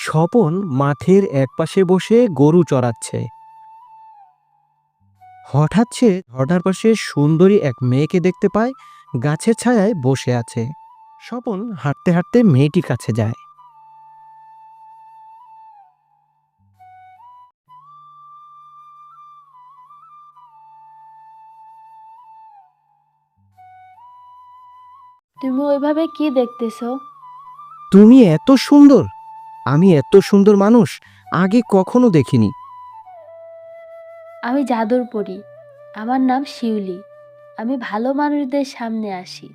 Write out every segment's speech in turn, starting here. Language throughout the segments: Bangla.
স্বপন মাঠের একপাশে বসে গরু চড়াচ্ছে। হঠাৎ সে ঝর্ণার পাশে সুন্দরী এক মেয়েকে দেখতে পায়, গাছের ছায়ায় বসে আছে। স্বপন হাঁটতে হাঁটতে মেয়েটির কাছে যায়। তুমি ওইভাবে কি দেখতেছো? তুমি এত সুন্দর! আমি এত সুন্দর মানুষ আগে কখনো দেখিনি। আমি জাদুর পড়ি। আমার নাম শিউলি। আমি ভালো মানুষদের সামনে আসি।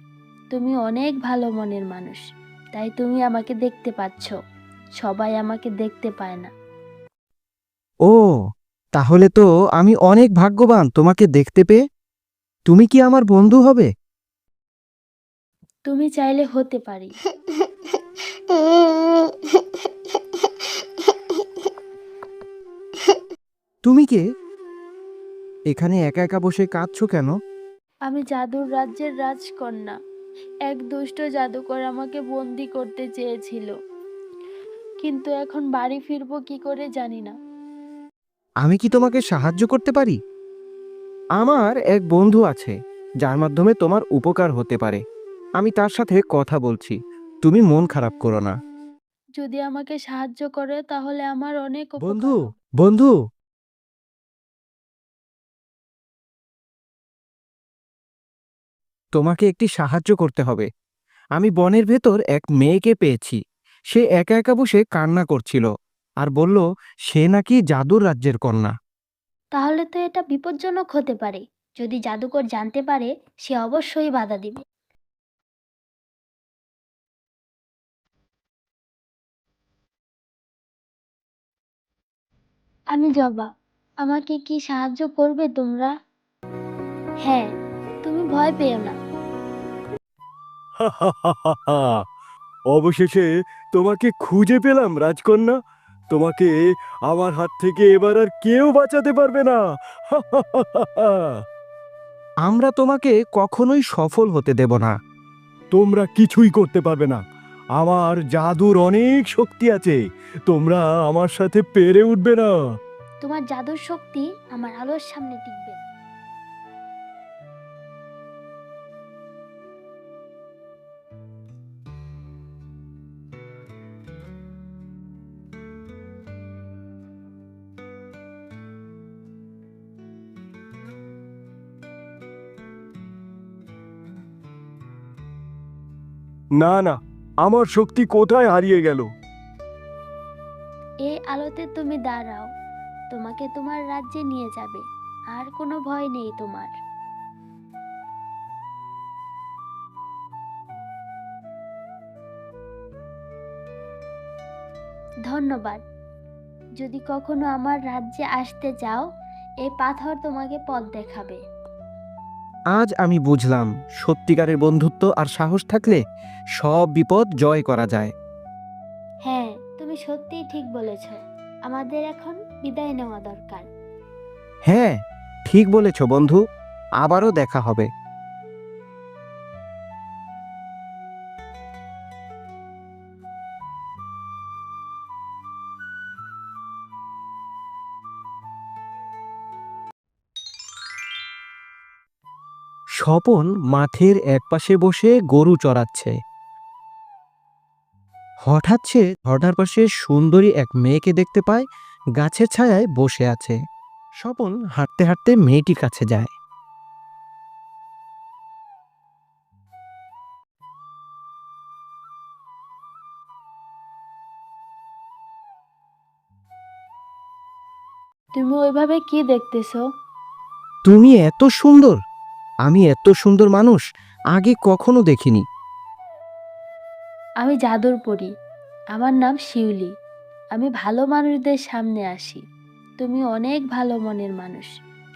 তুমি অনেক ভালো মনের মানুষ, তাই তুমি আমাকে দেখতে পাচ্ছ। সবাই আমাকে দেখতে পায় না। ও, তাহলে তো আমি অনেক ভাগ্যবান তোমাকে দেখতে পেয়ে। তুমি কি আমার বন্ধু হবে? তুমি চাইলে হতে পারি। তুমি কে? এখানে একা একা বসে কাঁদছো কেন? আমি জাদুর রাজ্যের রাজকন্যা। এক দুষ্ট জাদুকর আমাকে বন্দি করতে চেয়েছিল, কিন্তু এখন বাড়ি ফিরবো কি করে জানি না। আমি কি তোমাকে সাহায্য করতে পারি? আমার এক বন্ধু আছে যার মাধ্যমে তোমার উপকার হতে পারে। আমি তার সাথে কথা বলছি। তুমি মন খারাপ করো না। যদি আমাকে সাহায্য করে তাহলে আমার অনেক উপকার বন্ধু, হবে। বন্ধু, তোমাকে একটি সাহায্য করতে হবে। আমি বনের ভেতর এক মেয়েকে পেয়েছি। সে একা একা বসে কান্না করছিল আর বলল সে নাকি জাদুর রাজ্যের কন্যা। তাহলে তো এটা বিপজ্জনক হতে পারে। যদি জাদুকর জানতে পারে, সে অবশ্যই বাধা দিবে। আমি জবা। আমাকে কি সাহায্য করবে তোমরা? হ্যাঁ, তুমি ভয় পেও না। অবশেষে তোমাকে খুঁজে পেলাম রাজকন্যা। তোমাকে আমার হাত থেকে এবার আর কেউ বাঁচাতে পারবে না। আমরা তোমাকে কখনোই সফল হতে দেব না। তোমরা কিছুই করতে পারবে না। আমার জাদুর অনেক শক্তি আছে। তোমরা আমার সাথে পেরে উঠবে না। তোমার জাদুর শক্তি আমার আলোর সামনে টিকবে না। না না, আমার শক্তি কোথায় হারিয়ে গেল? এই আলোতে তুমি দাঁড়াও। তোমাকে তোমার রাজ্যে নিয়ে যাবে। আর কোনো ভয় নেই তোমার। ধন্যবাদ। যদি কখনো আমার রাজ্যে আসতে চাও, এই পাথর তোমাকে পথ দেখাবে। আজ আমি বুঝলাম সত্যিকারের বন্ধুত্ব আর সাহস থাকলে সব বিপদ জয় করা যায়। হ্যাঁ, তুমি সত্যিই ঠিক বলেছ। আমাদের এখন বিদায় নেওয়া দরকার। হ্যাঁ, ঠিক বলেছ বন্ধু। আবারও দেখা হবে। স্বপন মাঠের একপাশে বসে গরু চড়াচ্ছে। হঠাৎ সে ঝর্ণার পাশে সুন্দরী এক মেয়েকে দেখতে পায়, গাছের ছায়ায় বসে আছে। স্বপন হাঁটতে হাঁটতে মেয়েটির কাছে যায়। তুমি ওইভাবে কি দেখতেছো? তুমি এত সুন্দর! আমি এত সুন্দর মানুষ আগে কখনো দেখিনি। আমি জাদুর পড়ি। আমার নাম শিউলি। আমি ভালো মানুষদের সামনে আসি। তুমি অনেক ভালো মনের মানুষ,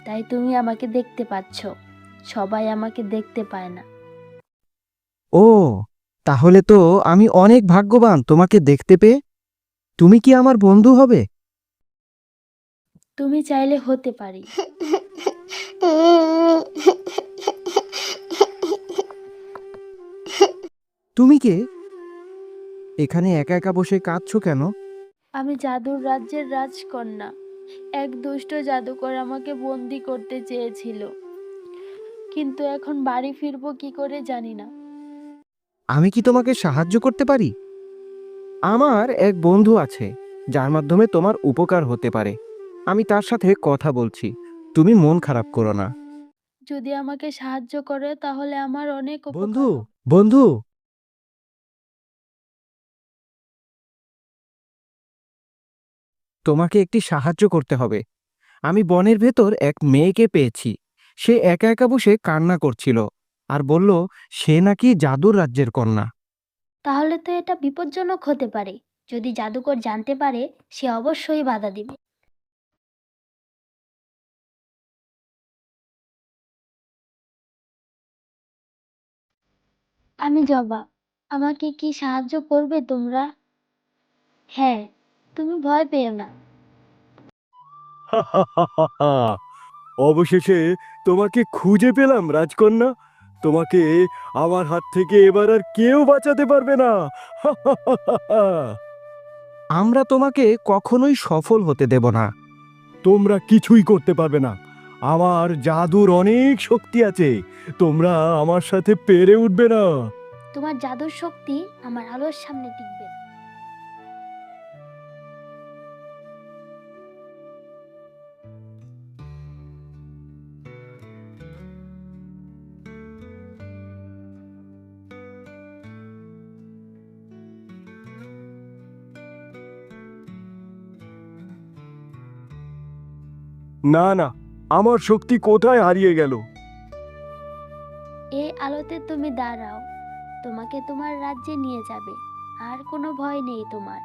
তাই তুমি আমাকে দেখতে পাচ্ছ। সবাই আমাকে দেখতে পায় না। ও, তাহলে তো আমি অনেক ভাগ্যবান তোমাকে দেখতে পেয়ে। তুমি কি আমার বন্ধু হবে? তুমি চাইলে হতে পারি। তুমি কে? এখানে একা একা বসে কাঁদছো কেন? আমি জাদুর রাজ্যের রাজকন্যা। এক দুষ্ট জাদুকর আমাকে বন্দি করতে চেয়েছিল, কিন্তু এখন বাড়ি ফিরবো কি করে জানি না। আমি কি তোমাকে সাহায্য করতে পারি? আমার এক বন্ধু আছে যার মাধ্যমে তোমার উপকার হতে পারে। আমি তার সাথে কথা বলছি। তুমি মন খারাপ করো না। যদি আমাকে সাহায্য করে তাহলে আমার অনেক উপকার বন্ধু হবে। বন্ধু তোমাকে একটি সাহায্য করতে হবে। আমি বনের ভেতর এক মেয়েকে পেয়েছি। সে একা একা বসে কান্না করছিল আর বলল সে নাকি জাদুর রাজ্যের কন্যা। তাহলে তো এটা বিপজ্জনক হতে পারে। যদি জাদুকর জানতে পারে, সে অবশ্যই বাধা দিবে। আমি জবা। আমাকে কি সাহায্য করবে তোমরা? হ্যাঁ, তুমি ভয় পেও না। অবশেষে তোমাকে খুঁজে পেলাম রাজকন্যা। তোমাকে আমার হাত থেকে এবার আর কেউ বাঁচাতে পারবে না। আমরা তোমাকে কখনোই সফল হতে দেব না। তোমরা কিছুই করতে পারবে না। আমার জাদুর অনেক শক্তি আছে। তোমরা আমার সাথে পেরে উঠবে না। তোমার জাদুর শক্তি আমার আলোর সামনে টিকবে না। না না, আমার শক্তি কোথায় হারিয়ে গেল? এই আলোতে তুমি দাঁড়াও, তোমাকে তোমার রাজ্যে নিয়ে যাবে। আর কোনো ভয় নেই তোমার।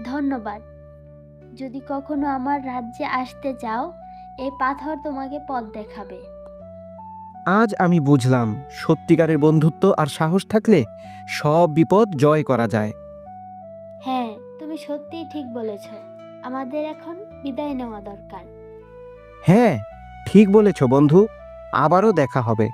ধন্যবাদ। যদি কখনো আমার রাজ্যে আসতে চাও, এই পাথর তোমাকে পথ দেখাবে। আজ আমি বুঝলাম সত্যিকারের বন্ধুত্ব আর সাহস থাকলে সব বিপদ জয় করা যায়। হ্যাঁ, তুমি সত্যিই ঠিক বলেছ। আমাদের এখন বিদায় নেওয়া দরকার। হ্যাঁ, ঠিক বলেছ বন্ধু। আবারও দেখা হবে।